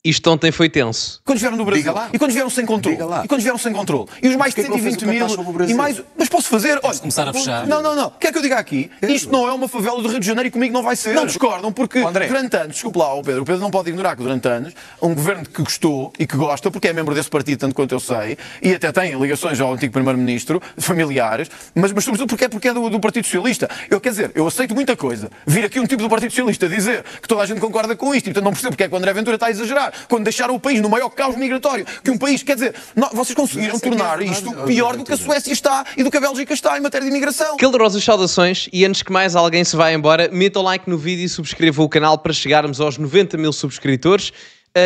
Isto ontem foi tenso. Quando vieram do Brasil. E quando vieram sem controle. E quando vieram sem controle. E os mais de 120 mil. E mais. Mas posso fazer? Olha, começar a fechar. Não. Quer que eu diga aqui? Isto não é uma favela do Rio de Janeiro e comigo não vai ser. Não discordam, porque durante anos, desculpe lá, o Pedro não pode ignorar que durante anos, um governo que gostou e que gosta, porque é membro desse partido, tanto quanto eu sei, e até tem ligações ao antigo primeiro-ministro, familiares, mas sobretudo porque é do Partido Socialista. Quer dizer, eu aceito muita coisa. Vir aqui um tipo do Partido Socialista dizer que toda a gente concorda com isto, e portanto não percebo porque é que o André Ventura está a exagerar, quando deixaram o país no maior caos migratório que um país, quer dizer, vocês conseguiram tornar isto pior do que a Suécia está e do que a Bélgica está em matéria de imigração. Calorosas saudações, e antes que mais alguém se vá embora, meta o like no vídeo e subscreva o canal para chegarmos aos 90 mil subscritores.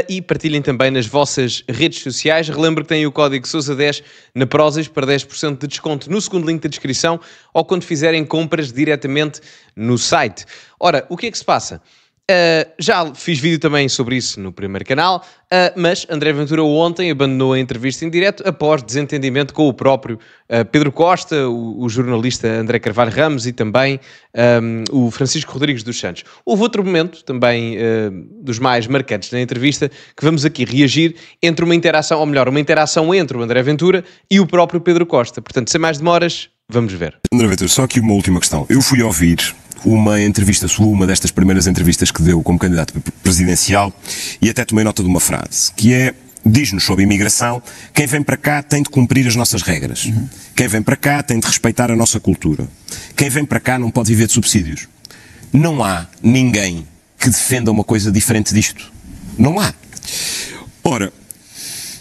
E partilhem também nas vossas redes sociais. Relembro que têm o código Sousa10 na Prozis para 10% de desconto no segundo link da descrição ou quando fizerem compras diretamente no site. Ora, o que é que se passa? Já fiz vídeo também sobre isso no primeiro canal, mas André Ventura ontem abandonou a entrevista em direto após desentendimento com o próprio Pedro Costa, o jornalista André Carvalho Ramos e também o Francisco Rodrigues dos Santos. Houve outro momento, também dos mais marcantes na entrevista, que vamos aqui reagir entre uma interação, ou melhor, uma interação entre o André Ventura e o próprio Pedro Costa. Portanto, sem mais demoras, vamos ver. André Ventura, só aqui uma última questão. Eu fui ouvir uma entrevista sua, uma destas primeiras entrevistas que deu como candidato presidencial, e até tomei nota de uma frase, que é, diz-nos sobre imigração, quem vem para cá tem de cumprir as nossas regras. Quem vem para cá tem de respeitar a nossa cultura. Quem vem para cá não pode viver de subsídios. Não há ninguém que defenda uma coisa diferente disto. Não há. Ora,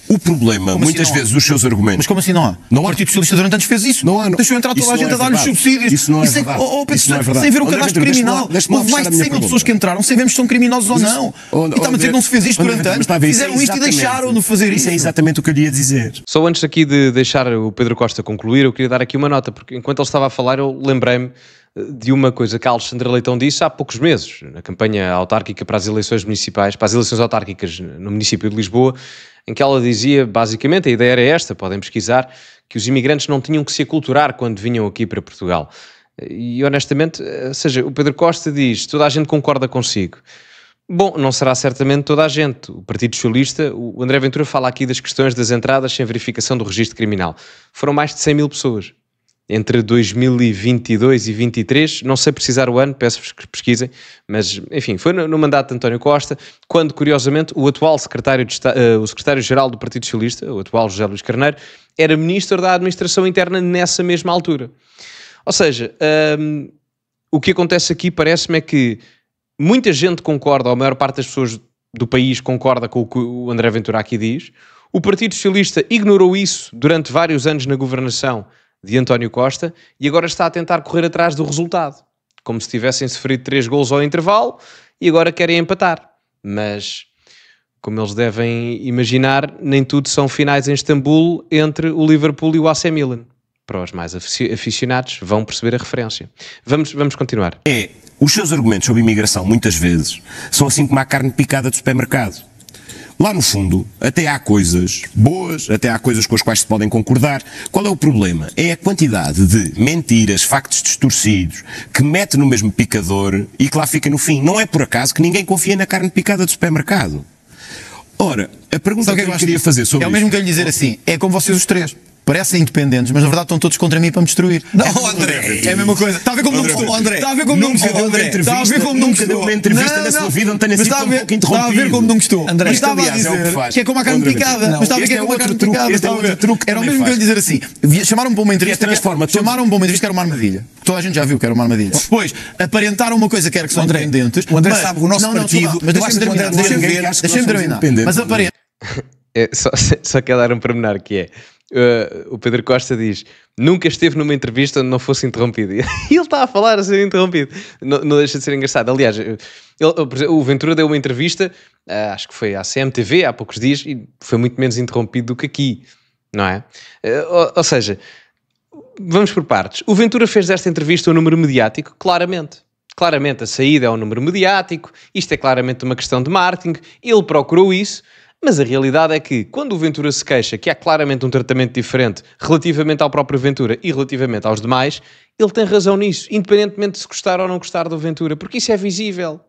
o problema, muitas vezes, dos seus argumentos... Mas como assim não há? Não há. O Partido Socialista durante anos fez isso. Não há. Deixou entrar toda a gente a dar-lhes subsídios. Isso não é verdade. Isso não é verdade. Sem ver o cadastro criminal. Houve mais de 100 mil pessoas que entraram sem vermos se são criminosos ou não. E está-me a dizer que não se fez isto durante anos. Fizeram isto e deixaram-no fazer isso. Isso é exatamente o que eu lhe ia dizer. Só antes aqui de deixar o Pedro Costa concluir, eu queria dar aqui uma nota, porque enquanto ele estava a falar eu lembrei-me de uma coisa que a Alexandra Leitão disse há poucos meses, na campanha autárquica para as eleições municipais, para as eleições autárquicas no município de Lisboa, em que ela dizia, basicamente, a ideia era esta, podem pesquisar, que os imigrantes não tinham que se aculturar quando vinham aqui para Portugal. E honestamente, ou seja, o Pedro Costa diz, toda a gente concorda consigo. Bom, não será certamente toda a gente. O Partido Socialista, o André Ventura fala aqui das questões das entradas sem verificação do registro criminal. Foram mais de 100 mil pessoas. Entre 2022 e 2023, não sei precisar o ano, peço-vos que pesquisem, mas, enfim, foi no mandato de António Costa, quando, curiosamente, o atual o secretário-geral do Partido Socialista, o atual José Luís Carneiro, era ministro da Administração Interna nessa mesma altura. Ou seja, o que acontece aqui parece-me é que muita gente concorda, ou a maior parte das pessoas do país concorda com o que o André Ventura aqui diz. O Partido Socialista ignorou isso durante vários anos na governação de António Costa e agora está a tentar correr atrás do resultado, como se tivessem sofrido 3 golos ao intervalo e agora querem empatar. Mas, como eles devem imaginar, nem tudo são finais em Istambul entre o Liverpool e o AC Milan. Para os mais aficionados vão perceber a referência. Vamos continuar. Os seus argumentos sobre imigração, muitas vezes, são assim como a carne picada do supermercado. Lá no fundo, até há coisas boas, até há coisas com as quais se podem concordar. Qual é o problema? É a quantidade de mentiras, factos distorcidos, que mete no mesmo picador e que lá fica no fim. Não é por acaso que ninguém confia na carne picada do supermercado. Ora, a pergunta que eu queria fazer sobre é o mesmo que eu lhe dizer assim, é como vocês os três. Parecem independentes, mas na verdade estão todos contra mim para me destruir. Não, André! É a mesma coisa. Está a ver como não gostou, André? Está a ver como não gostou, André? Está a ver como não gostou. Uma entrevista na sua vida onde tenha sido um pouco interrompido. Está a ver como não gostou. André, mas estava a dizer que é como a carne picada. Mas estava a ver que é como a carne picada. Era o mesmo que eu lhe dizer assim. Chamaram-me para uma entrevista que era uma armadilha. Toda a gente já viu que era uma armadilha. Depois, aparentaram uma coisa que era que são independentes. O André sabe que o nosso partido... Mas deixa-me terminar. Mas aparenta... Só quero dar um pormenor que é... o Pedro Costa diz, nunca esteve numa entrevista onde não fosse interrompido. E ele está a falar a ser interrompido. Não deixa de ser engraçado. Aliás, o Ventura deu uma entrevista, acho que foi à CMTV há poucos dias, e foi muito menos interrompido do que aqui, não é? Ou seja, vamos por partes. O Ventura fez desta entrevista um número mediático, claramente. Claramente a saída é um número mediático, isto é claramente uma questão de marketing, ele procurou isso. Mas a realidade é que, quando o Ventura se queixa que há claramente um tratamento diferente relativamente ao próprio Ventura e relativamente aos demais, ele tem razão nisso, independentemente de se gostar ou não gostar do Ventura, porque isso é visível.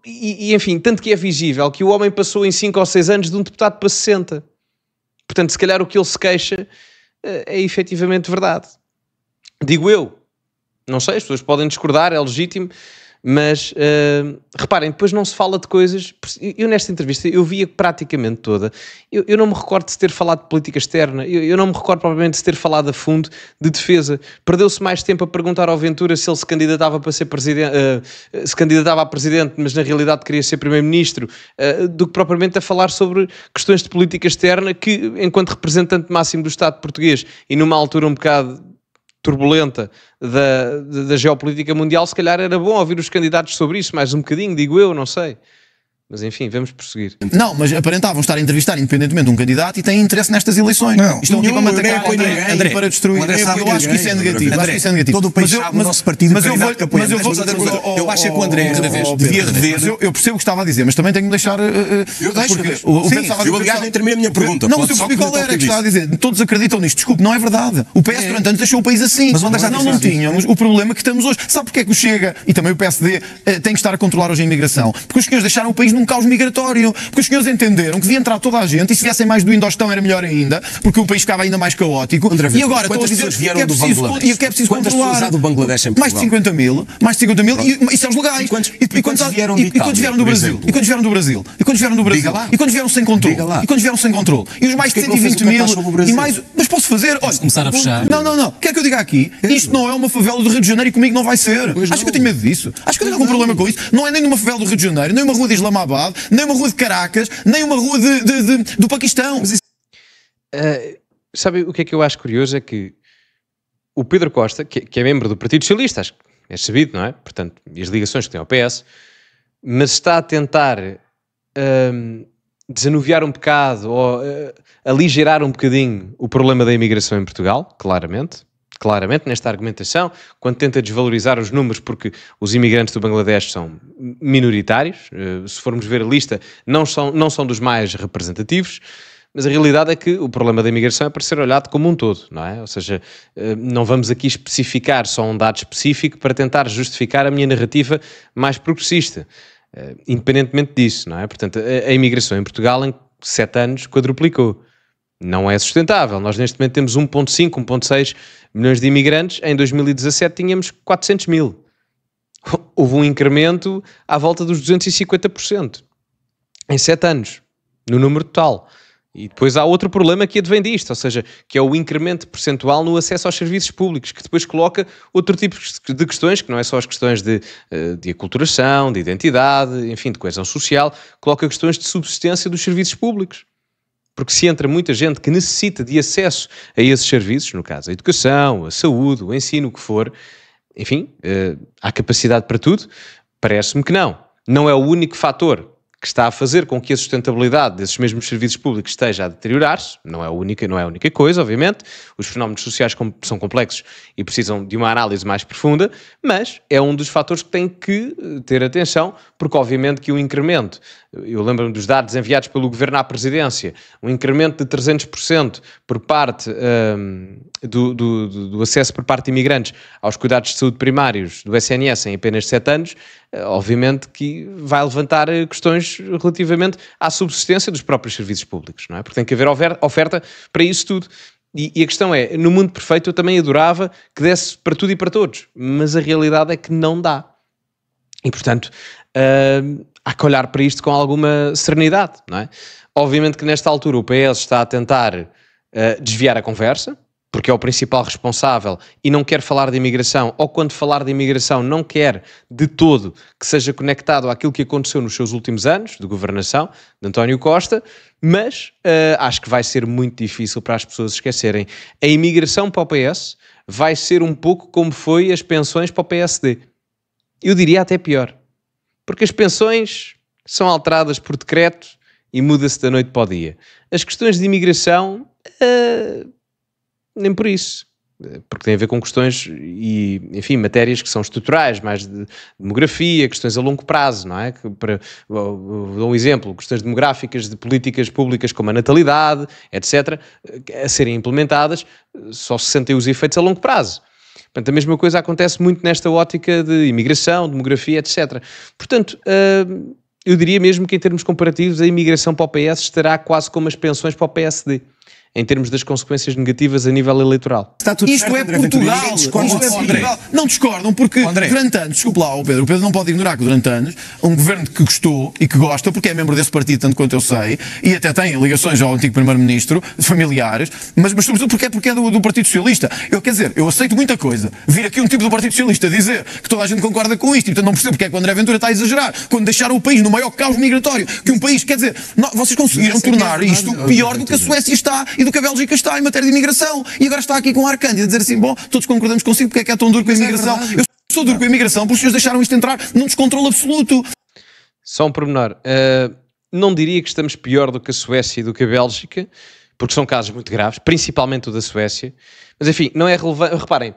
enfim, tanto que é visível que o homem passou em 5 ou 6 anos de um deputado para 60. Portanto, se calhar o que ele se queixa é efetivamente verdade. Digo eu. Não sei, as pessoas podem discordar, é legítimo, mas reparem, depois não se fala de coisas. Eu nesta entrevista, eu via praticamente toda, eu não me recordo de se ter falado de política externa, eu não me recordo provavelmente de se ter falado a fundo de defesa. Perdeu-se mais tempo a perguntar ao Ventura se ele se candidatava para ser presidente, se candidatava a presidente, mas na realidade queria ser primeiro-ministro, do que propriamente a falar sobre questões de política externa que, enquanto representante máximo do Estado português e numa altura um bocado turbulenta da geopolítica mundial, se calhar era bom ouvir os candidatos sobre isso, mais um bocadinho, digo eu, não sei. Mas enfim, vamos prosseguir. Não, mas aparentavam estar a entrevistar independentemente um candidato e têm interesse nestas eleições. Não, estão aqui para me atacar André, para destruir. Eu acho que isso é negativo. Todo o país sabe o nosso partido, mas eu acho que o André devia rever. Eu percebo o que estava a dizer, mas também tenho que deixar. Eu aliás nem terminei a minha pergunta. Não, mas eu percebi qual era que estava a dizer. Todos acreditam nisto. Desculpe, não é verdade. O PS durante anos deixou o país assim. Mas onde não tínhamos o problema que estamos hoje. Sabe porque é que o Chega e também o PSD têm que estar a controlar hoje a imigração? Porque os senhores deixaram o país num caos migratório, porque os senhores entenderam que devia entrar toda a gente e se viessem mais do Indostão era melhor ainda, porque o país ficava ainda mais caótico. E agora quantas pessoas vieram do Bangladesh? E que é preciso controlar. Do Bangladesh em Portugal? Mais de 50 mil, e são os legais. E quantos vieram de Itália? E quantos vieram do Brasil? E quantos vieram do Brasil? E quantos vieram do Brasil? E quantos vieram sem controle? E quantos vieram sem controle? E os mais de 120 mil e mais. Mas posso fazer? Olha, começar a fechar. Não. Quer que eu diga aqui? Isto não é uma favela do Rio de Janeiro e comigo não vai ser. Acho que eu tenho medo disso. Acho que eu tenho algum problema com isso. Não é nem numa favela do Rio de Janeiro, nem uma rua de Islamabad, nem uma rua de Caracas, nem uma rua do Paquistão. Sabe o que é que eu acho curioso? É que o Pedro Costa, que é membro do Partido Socialista, acho que é sabido, não é? Portanto, e as ligações que tem ao PS, mas está a tentar desanuviar um bocado ou aligerar um bocadinho o problema da imigração em Portugal, claramente nesta argumentação, quando tenta desvalorizar os números, porque os imigrantes do Bangladesh são minoritários, se formos ver a lista, não são dos mais representativos, mas a realidade é que o problema da imigração é para ser olhado como um todo, não é? Ou seja, não vamos aqui especificar só um dado específico para tentar justificar a minha narrativa mais progressista, independentemente disso, não é? Portanto, a imigração em Portugal em 7 anos quadruplicou. Não é sustentável. Nós neste momento temos 1.5, 1.6 milhões de imigrantes. Em 2017 tínhamos 400 mil. Houve um incremento à volta dos 250% em 7 anos, no número total. E depois há outro problema que advém disto, ou seja, que é o incremento percentual no acesso aos serviços públicos, que depois coloca outro tipo de questões, que não é só as questões de aculturação, de identidade, enfim, de coesão social, coloca questões de subsistência dos serviços públicos. Porque se entra muita gente que necessita de acesso a esses serviços, no caso a educação, a saúde, o ensino, o que for, enfim, há capacidade para tudo, parece-me que não. Não é o único fator que está a fazer com que a sustentabilidade desses mesmos serviços públicos esteja a deteriorar-se, não é a única coisa, obviamente, os fenómenos sociais são complexos e precisam de uma análise mais profunda, mas é um dos fatores que tem que ter atenção, porque obviamente que o incremento, eu lembro-me dos dados enviados pelo Governo à Presidência, um incremento de 300% por parte do acesso por parte de imigrantes aos cuidados de saúde primários do SNS em apenas 7 anos, obviamente que vai levantar questões relativamente à subsistência dos próprios serviços públicos, não é? Porque tem que haver oferta para isso tudo. E a questão é, no mundo perfeito eu também adorava que desse para tudo e para todos, mas a realidade é que não dá. E portanto, há que olhar para isto com alguma serenidade, não é? Obviamente que nesta altura o PS está a tentar desviar a conversa, porque é o principal responsável e não quer falar de imigração, ou quando falar de imigração não quer de todo que seja conectado àquilo que aconteceu nos seus últimos anos de governação, de António Costa, mas acho que vai ser muito difícil para as pessoas esquecerem. A imigração para o PS vai ser um pouco como foi as pensões para o PSD. Eu diria até pior, porque as pensões são alteradas por decreto e muda-se da noite para o dia. As questões de imigração... nem por isso, porque tem a ver com questões e, enfim, matérias que são estruturais, mais de demografia, questões a longo prazo, não é? Vou dar um exemplo, questões demográficas de políticas públicas como a natalidade, etc., a serem implementadas, só se sentem os efeitos a longo prazo. Portanto, a mesma coisa acontece muito nesta ótica de imigração, demografia, etc. Portanto, eu diria mesmo que em termos comparativos a imigração para o PS estará quase como as pensões para o PSD, em termos das consequências negativas a nível eleitoral. Isto é Portugal. Não discordam, porque durante anos, desculpe lá, o Pedro não pode ignorar que durante anos, um governo que gostou e que gosta, porque é membro desse partido, tanto quanto eu sei, e até tem ligações ao antigo Primeiro-Ministro, familiares, mas sobretudo porque é do Partido Socialista. Quer dizer, eu aceito muita coisa. Vir aqui um tipo do Partido Socialista dizer que toda a gente concorda com isto, e portanto não percebo porque é que o André Ventura está a exagerar, quando deixaram o país no maior caos migratório, que um país, quer dizer, vocês conseguiram tornar isto pior do que a Suécia está e do que a Bélgica está em matéria de imigração, e agora está aqui com ar cândido a dizer assim, bom, todos concordamos consigo, porque é que é tão duro com a imigração? Eu sou duro com a imigração, porque os senhores deixaram isto entrar num descontrole absoluto. Só um pormenor, não diria que estamos pior do que a Suécia e do que a Bélgica, porque são casos muito graves, principalmente o da Suécia, mas enfim, não é relevante. Reparem,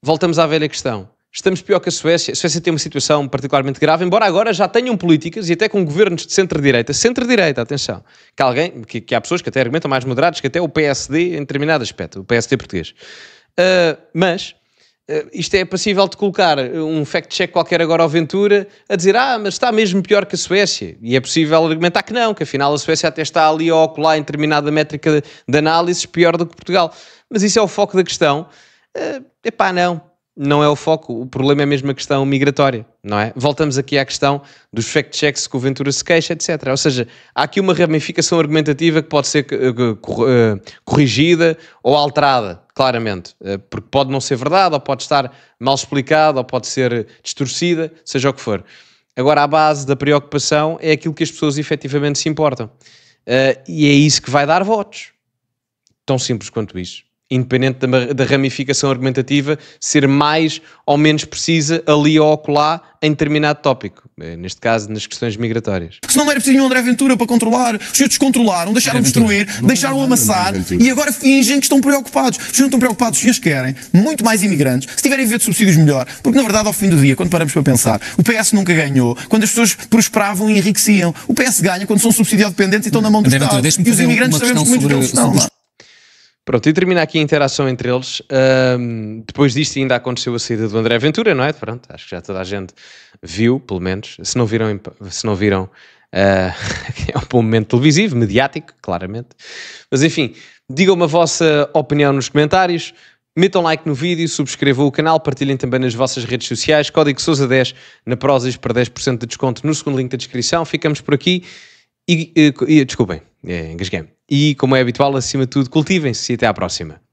voltamos à velha questão. Estamos pior que a Suécia. A Suécia tem uma situação particularmente grave, embora agora já tenham políticas e até com governos de centro-direita, atenção, que há pessoas que até argumentam mais moderados que até o PSD em determinado aspecto, o PSD português. Mas isto é passível de colocar um fact-check qualquer agora ao Ventura a dizer, mas está mesmo pior que a Suécia. E é possível argumentar que não, que afinal a Suécia até está ali ou acolá em determinada métrica de análises pior do que Portugal. Mas isso é o foco da questão. Não é o foco, o problema é mesmo a questão migratória, não é? Voltamos aqui à questão dos fact-checks que o Ventura se queixa, etc. Ou seja, há aqui uma ramificação argumentativa que pode ser corrigida ou alterada, claramente, porque pode não ser verdade, ou pode estar mal explicada, ou pode ser distorcida, seja o que for. Agora, a base da preocupação é aquilo que as pessoas efetivamente se importam. E é isso que vai dar votos. Tão simples quanto isso. Independente da ramificação argumentativa ser mais ou menos precisa ali ou acolá em determinado tópico, neste caso nas questões migratórias. Se não era preciso nenhum André Ventura para controlar, os senhores descontrolaram, deixaram destruir, deixaram amassar e agora fingem que estão preocupados. Os senhores não estão preocupados, os senhores querem muito mais imigrantes, se tiverem a ver de subsídios melhor, porque na verdade ao fim do dia, quando paramos para pensar, o PS nunca ganhou quando as pessoas prosperavam e enriqueciam. O PS ganha quando são subsidiado-dependentes e estão na mão do Estado. E os imigrantes sabemos muito que eles estão lá. Pronto, e termina aqui a interação entre eles. Depois disto ainda aconteceu a saída do André Ventura, não é? Pronto, acho que já toda a gente viu, pelo menos. Se não viram é um bom momento televisivo, mediático, claramente. Mas enfim, digam-me a vossa opinião nos comentários, metam like no vídeo, subscrevam o canal, partilhem também nas vossas redes sociais, código Sousa10 na Prozis para 10% de desconto no segundo link da descrição. Ficamos por aqui desculpem, engasguei-me. E, como é habitual, acima de tudo, cultivem-se e até à próxima.